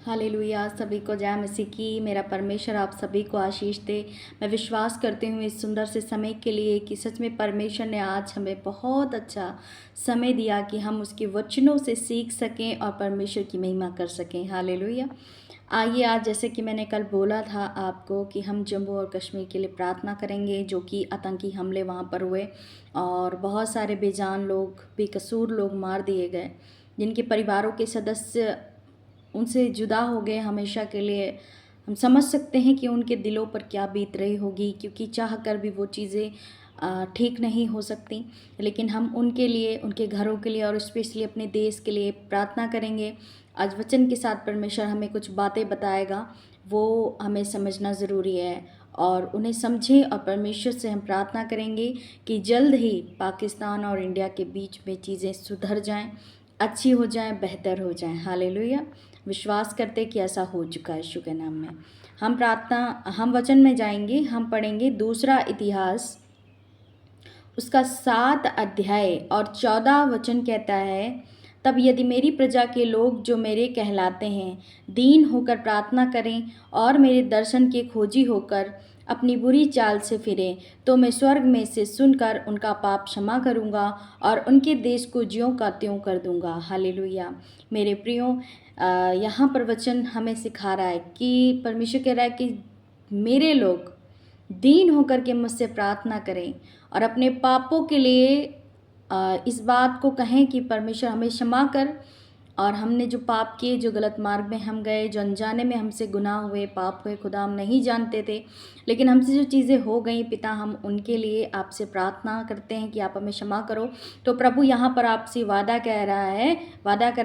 Hallelujah. सभी को जय मसीह की। मेरा परमेश्वर आप सभी को आशीष दे। मैं विश्वास करती हूँ इस सुंदर से समय के लिए कि सच में परमेश्वर ने आज हमें बहुत अच्छा समय दिया कि हम उसके वचनों से सीख सकें और परमेश्वर की महिमा कर सकें। हालेलुया। आइए आज जैसे कि मैंने कल बोला था आपको कि हम जम्मू और कश्मीर के लिए प्रार्थना करेंगे, जो कि आतंकी हमले वहाँ पर हुए और बहुत सारे बेजान लोग, बेकसूर लोग मार दिए गए, जिनके परिवारों के सदस्य उनसे जुदा हो गए हमेशा के लिए। हम समझ सकते हैं कि उनके दिलों पर क्या बीत रही होगी, क्योंकि चाह कर भी वो चीज़ें ठीक नहीं हो सकती। लेकिन हम उनके लिए, उनके घरों के लिए और स्पेशली अपने देश के लिए प्रार्थना करेंगे। आज वचन के साथ परमेश्वर हमें कुछ बातें बताएगा, वो हमें समझना ज़रूरी है और उन्हें समझें। और परमेश्वर से हम प्रार्थना करेंगे कि जल्द ही पाकिस्तान और इंडिया के बीच में चीज़ें सुधर जाएं, अच्छी हो जाएं, बेहतर हो जाएं। हालेलुया। विश्वास करते कि ऐसा हो चुका है यीशु के नाम में। हम वचन में जाएंगे। हम पढ़ेंगे दूसरा इतिहास उसका 7 अध्याय और 14 वचन कहता है, तब यदि मेरी प्रजा के लोग जो मेरे कहलाते हैं दीन होकर प्रार्थना करें और मेरे दर्शन के खोजी होकर अपनी बुरी चाल से फिरें, तो मैं स्वर्ग में से सुनकर उनका पाप क्षमा करूंगा और उनके देश को ज्यों का त्यों कर दूंगा। हालेलुया। मेरे प्रियो, यहाँ पर वचन हमें सिखा रहा है कि परमेश्वर कह रहा है कि मेरे लोग दीन होकर के मुझसे प्रार्थना करें और अपने पापों के लिए इस बात को कहें कि परमेश्वर हमें क्षमा कर, और हमने जो पाप किए, जो गलत मार्ग में हम गए, जो अनजाने में हमसे गुनाह हुए, पाप हुए, खुदा हम नहीं जानते थे, लेकिन हमसे जो चीज़ें हो गई पिता, हम उनके लिए आपसे प्रार्थना करते हैं कि आप हमें क्षमा करो। तो प्रभु यहाँ पर आपसे वादा कर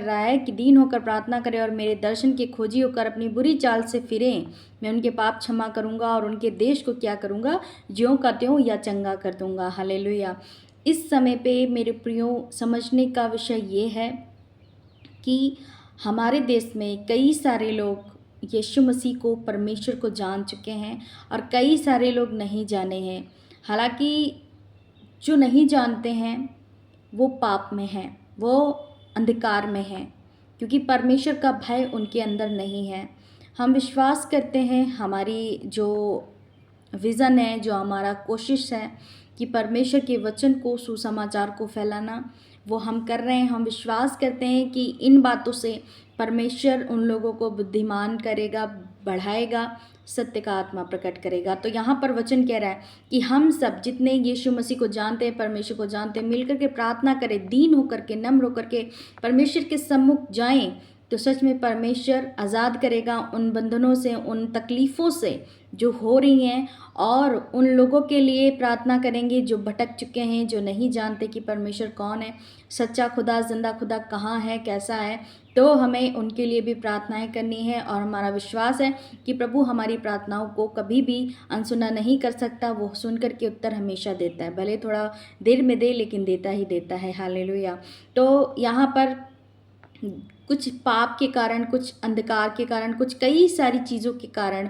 रहा है कि दीन होकर प्रार्थना करें और मेरे दर्शन के खोजी होकर अपनी बुरी चाल से फिरें, मैं उनके पाप क्षमा करूँगा और उनके देश को क्या करूँगा, ज्यों का त्यों या चंगा कर दूँगा। हालेलुया। इस समय पे मेरे प्रियो, समझने का विषय ये है कि हमारे देश में कई सारे लोग यीशु मसीह को, परमेश्वर को जान चुके हैं और कई सारे लोग नहीं जाने हैं। हालांकि जो नहीं जानते हैं वो पाप में हैं, वो अंधकार में हैं, क्योंकि परमेश्वर का भय उनके अंदर नहीं है। हम विश्वास करते हैं, हमारी जो विज़न है, जो हमारा कोशिश है कि परमेश्वर के वचन को, सुसमाचार को फैलाना, वो हम कर रहे हैं। हम विश्वास करते हैं कि इन बातों से परमेश्वर उन लोगों को बुद्धिमान करेगा, बढ़ाएगा, सत्य का आत्मा प्रकट करेगा। तो यहाँ पर वचन कह रहा है कि हम सब जितने यीशु मसीह को जानते हैं, परमेश्वर को जानते हैं, मिलकर के प्रार्थना करें, दीन होकर के, नम्र होकर के परमेश्वर के सम्मुख जाएं, तो सच में परमेश्वर आज़ाद करेगा उन बंधनों से, उन तकलीफ़ों से जो हो रही हैं। और उन लोगों के लिए प्रार्थना करेंगे जो भटक चुके हैं, जो नहीं जानते कि परमेश्वर कौन है, सच्चा खुदा, जिंदा खुदा कहाँ है, कैसा है। तो हमें उनके लिए भी प्रार्थनाएं करनी है और हमारा विश्वास है कि प्रभु हमारी प्रार्थनाओं को कभी भी अनसुना नहीं कर सकता। वो सुनकर के उत्तर हमेशा देता है, भले थोड़ा देर में दे, लेकिन देता ही देता है। हालेलुया। तो यहाँ पर कुछ पाप के कारण, कुछ अंधकार के कारण, कुछ कई सारी चीज़ों के कारण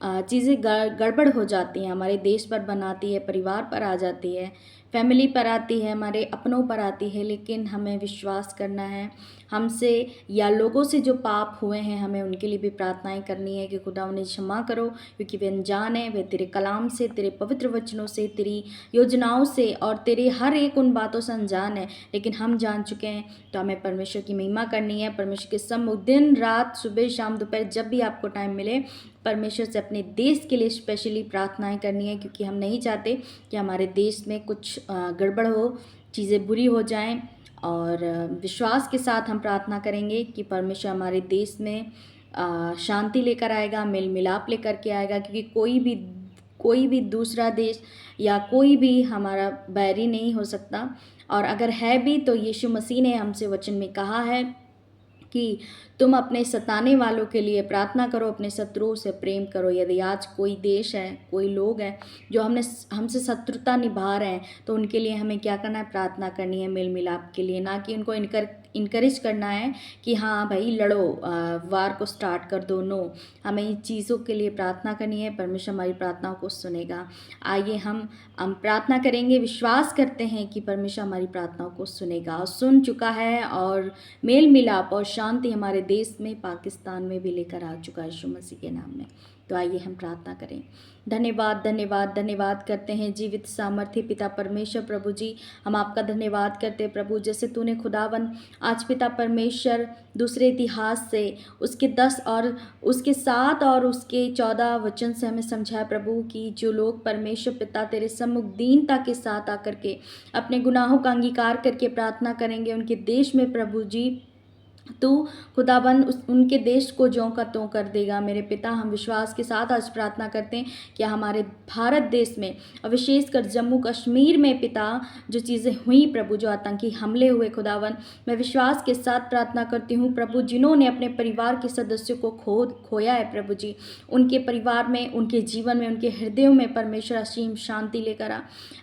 चीज़ें गड़बड़ हो जाती हैं, हमारे देश पर बनाती है, परिवार पर आ जाती है, फैमिली पर आती है, हमारे अपनों पर आती है। लेकिन हमें विश्वास करना है, हमसे या लोगों से जो पाप हुए हैं, हमें उनके लिए भी प्रार्थनाएं करनी है कि खुदा उन्हें क्षमा करो, क्योंकि वे अनजान है, वे तेरे कलाम से, तेरे पवित्र वचनों से, तेरी योजनाओं से और तेरे हर एक उन बातों से अनजान है, लेकिन हम जान चुके हैं। तो हमें परमेश्वर की महिमा करनी है, परमेश्वर के सम्मुख दिन रात, सुबह शाम दोपहर, जब भी आपको टाइम मिले, परमेश्वर से अपने देश के लिए स्पेशली प्रार्थनाएं करनी है, क्योंकि हम नहीं चाहते कि हमारे देश में कुछ गड़बड़ हो, चीज़ें बुरी हो जाएं। और विश्वास के साथ हम प्रार्थना करेंगे कि परमेश्वर हमारे देश में शांति लेकर आएगा, मेल मिलाप लेकर के आएगा, क्योंकि कोई भी दूसरा देश या कोई भी हमारा बैरी नहीं हो सकता। और अगर है भी तो यीशु मसीह ने हमसे वचन में कहा है कि तुम अपने सताने वालों के लिए प्रार्थना करो, अपने शत्रुओं से प्रेम करो। यदि आज कोई देश है, कोई लोग हैं जो हमसे शत्रुता निभा रहे हैं, तो उनके लिए हमें क्या करना है, प्रार्थना करनी है, मेल मिलाप के लिए, ना कि उनको इनकरेज करना है कि हाँ भाई लड़ो, वार को स्टार्ट कर दो। नो, हमें इन चीज़ों के लिए प्रार्थना करनी है, परमेश्वर हमारी प्रार्थनाओं को सुनेगा। आइए हम प्रार्थना करेंगे, विश्वास करते हैं कि परमेश्वर हमारी प्रार्थनाओं को सुनेगा और सुन चुका है, और मेल मिलाप और शांति हमारे देश में, पाकिस्तान में भी लेकर आ चुका है यीशु मसीह के नाम में। तो आइए हम प्रार्थना करें। धन्यवाद धन्यवाद धन्यवाद करते हैं जीवित सामर्थ्य पिता परमेश्वर प्रभु जी, हम आपका धन्यवाद करते हैं प्रभु, जैसे तूने खुदावन आज पिता परमेश्वर दूसरे इतिहास से उसके 10 और उसके 7 और उसके 14 वचन से हमें समझाया प्रभु कि जो लोग परमेश्वर पिता तेरे सम्मुख दीनता के साथ आकर के अपने गुनाहों का अंगीकार करके प्रार्थना करेंगे, उनके देश में प्रभु जी तू खुदाबंद उनके देश को ज्यों का त्यों कर देगा। मेरे पिता, हम विश्वास के साथ आज प्रार्थना करते हैं कि हमारे भारत देश में और विशेषकर जम्मू कश्मीर में पिता जो चीज़ें हुई प्रभु, जो आतंकी हमले हुए खुदाबंद, मैं विश्वास के साथ प्रार्थना करती हूँ प्रभु, जिन्होंने अपने परिवार के सदस्यों को खोया है प्रभु जी, उनके परिवार में, उनके जीवन में, उनके हृदयों में परमेश्वर असीम शांति लेकर आ।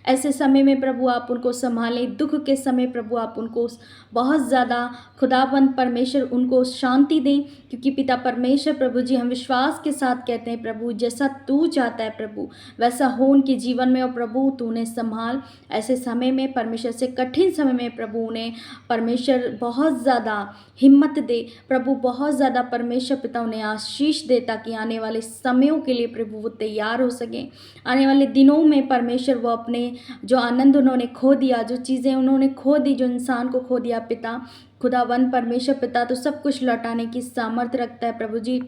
ऐसे समय में प्रभु आप उनको संभालें, दुख के समय प्रभु आप उनको बहुत ज़्यादा खुदाबंद परमेश्वर उनको शांति दें, क्योंकि पिता परमेश्वर प्रभु जी हम विश्वास के साथ कहते हैं प्रभु, जैसा तू चाहता है प्रभु वैसा हो उनके जीवन में। और प्रभु तू उन्हें संभाल ऐसे समय में परमेश्वर, से कठिन समय में प्रभु उन्हें परमेश्वर बहुत ज़्यादा हिम्मत दे प्रभु, बहुत ज़्यादा परमेश्वर पिता उन्हें आशीष दे, ताकि आने वाले समयों के लिए प्रभु वो तैयार हो सकें। आने वाले दिनों में परमेश्वर वो अपने जो आनंद उन्होंने खो दिया, जो चीज़ें उन्होंने खो दी, जो इंसान को खो दिया पिता खुदावन परमेश्वर पिता तो सब कुछ लौटाने की सामर्थ्य रखता है प्रभु जी।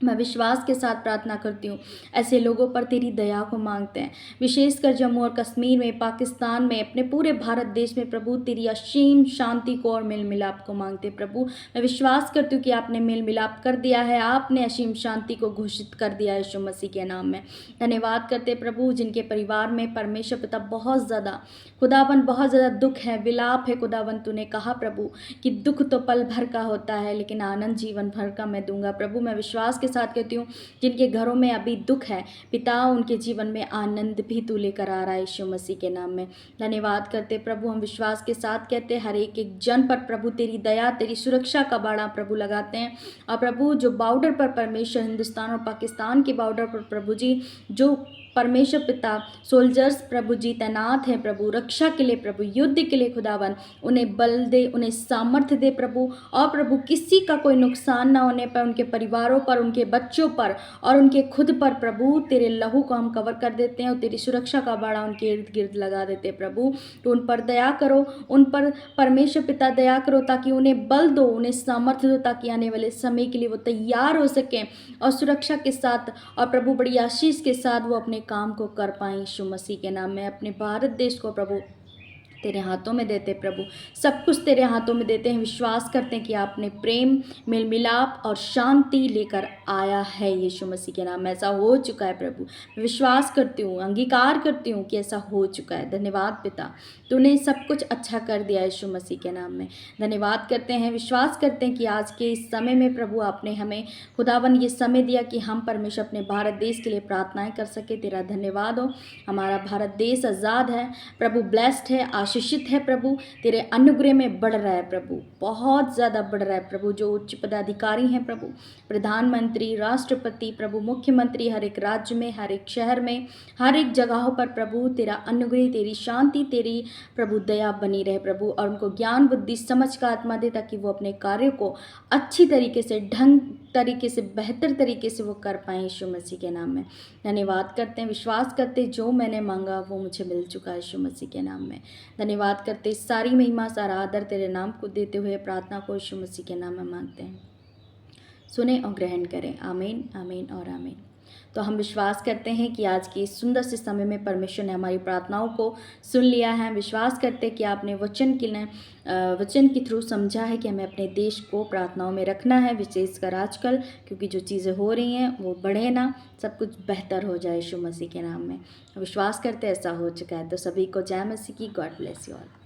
मैं विश्वास के साथ प्रार्थना करती हूँ, ऐसे लोगों पर तेरी दया को मांगते हैं, विशेषकर जम्मू और कश्मीर में, पाकिस्तान में, अपने पूरे भारत देश में प्रभु तेरी असीम शांति को और मेल मिलाप को मांगते हैं प्रभु। मैं विश्वास करती हूँ कि आपने मेल मिलाप कर दिया है, आपने असीम शांति को घोषित कर दिया है यीशु मसीह के नाम में। धन्यवाद करते प्रभु, जिनके परिवार में परमेश्वर पिता बहुत ज़्यादा खुदावन, बहुत ज़्यादा दुख है, विलाप है खुदावन, तूने कहा प्रभु कि दुख तो पल भर का होता है, लेकिन आनंद जीवन भर का मैं दूंगा प्रभु। मैं विश्वास के साथ कहती हूँ, जिनके घरों में अभी दुख है पिता, उनके जीवन में आनंद भी तू लेकर आ रहा है यीशु मसीह के नाम में। धन्यवाद करते प्रभु, हम विश्वास के साथ कहते हर एक जन पर प्रभु तेरी दया, तेरी सुरक्षा का बाड़ा प्रभु लगाते हैं। और प्रभु जो बॉर्डर पर परमेश्वर, हिंदुस्तान और पाकिस्तान के बॉर्डर पर प्रभु जी जो परमेश्वर पिता सोल्जर्स प्रभु जी तैनात हैं प्रभु, रक्षा के लिए प्रभु, युद्ध के लिए खुदावन, उन्हें बल दे, उन्हें सामर्थ्य दे प्रभु। और प्रभु किसी का कोई नुकसान ना होने पर, उनके परिवारों पर, उनके बच्चों पर और उनके खुद पर प्रभु तेरे लहू को हम कवर कर देते हैं और तेरी सुरक्षा का बाड़ा उनके इर्द गिर्द लगा देते हैं प्रभु। तो उन पर दया करो, उन पर परमेश्वर पिता दया करो, ताकि उन्हें बल दो, उन्हें सामर्थ्य दो, ताकि आने वाले समय के लिए वो तैयार हो सकें और सुरक्षा के साथ और प्रभु बड़ी आशीष के साथ वो अपने काम को कर पाएं यीशु मसीह के नाम में। अपने भारत देश को प्रभु तेरे हाथों में देते प्रभु, सब कुछ तेरे हाथों में देते हैं। विश्वास करते हैं कि आपने प्रेम, मेल मिलाप और शांति लेकर आया है यीशु मसीह के नाम में। ऐसा हो चुका है प्रभु, विश्वास करती हूँ, अंगीकार करती हूँ कि ऐसा हो चुका है। धन्यवाद पिता, तूने सब कुछ अच्छा कर दिया यीशु मसीह के नाम में। धन्यवाद करते हैं, विश्वास करते हैं कि आज के इस समय में प्रभु आपने हमें खुदावन ये समय दिया कि हम परमेश्वर अपने भारत देश के लिए प्रार्थनाएं कर सके। तेरा धन्यवाद हो। हमारा भारत देश आज़ाद है प्रभु, ब्लेस्ड है, आशीषित है प्रभु, तेरे अनुग्रह में बढ़ रहा है प्रभु, बहुत ज़्यादा बढ़ रहा है प्रभु। जो उच्च पदाधिकारी हैं प्रभु, प्रधानमंत्री, राष्ट्रपति प्रभु, मुख्यमंत्री, हर एक राज्य में, हर एक शहर में, हर एक जगहों पर प्रभु तेरा अनुग्रह, तेरी शांति, तेरी प्रभु दया बनी रहे प्रभु। और उनको ज्ञान, बुद्धि, समझ का आत्मा दे, ताकि वो अपने कार्यों को अच्छी तरीके से, ढंग तरीके से, बेहतर तरीके से वो कर पाएँ यीशु मसीह के नाम में। धन्यवाद करते हैं, विश्वास करते हैं जो मैंने मांगा वो मुझे मिल चुका है यीशु मसीह के नाम में। धन्यवाद करते, सारी महिमा, सारा आदर तेरे नाम को देते हुए प्रार्थना को यीशु मसीह के नाम में मांगते हैं। सुने और ग्रहण करें। आमीन, आमीन और आमीन। तो हम विश्वास करते हैं कि आज के इस सुंदर से समय में परमेश्वर ने हमारी प्रार्थनाओं को सुन लिया है। विश्वास करते हैं कि आपने वचन के थ्रू समझा है कि हमें अपने देश को प्रार्थनाओं में रखना है, विशेषकर आजकल, क्योंकि जो चीज़ें हो रही हैं वो बढ़े ना, सब कुछ बेहतर हो जाए यीशु मसीह के नाम में। विश्वास करते ऐसा हो चुका है। तो सभी को जय मसीह की। God bless you all.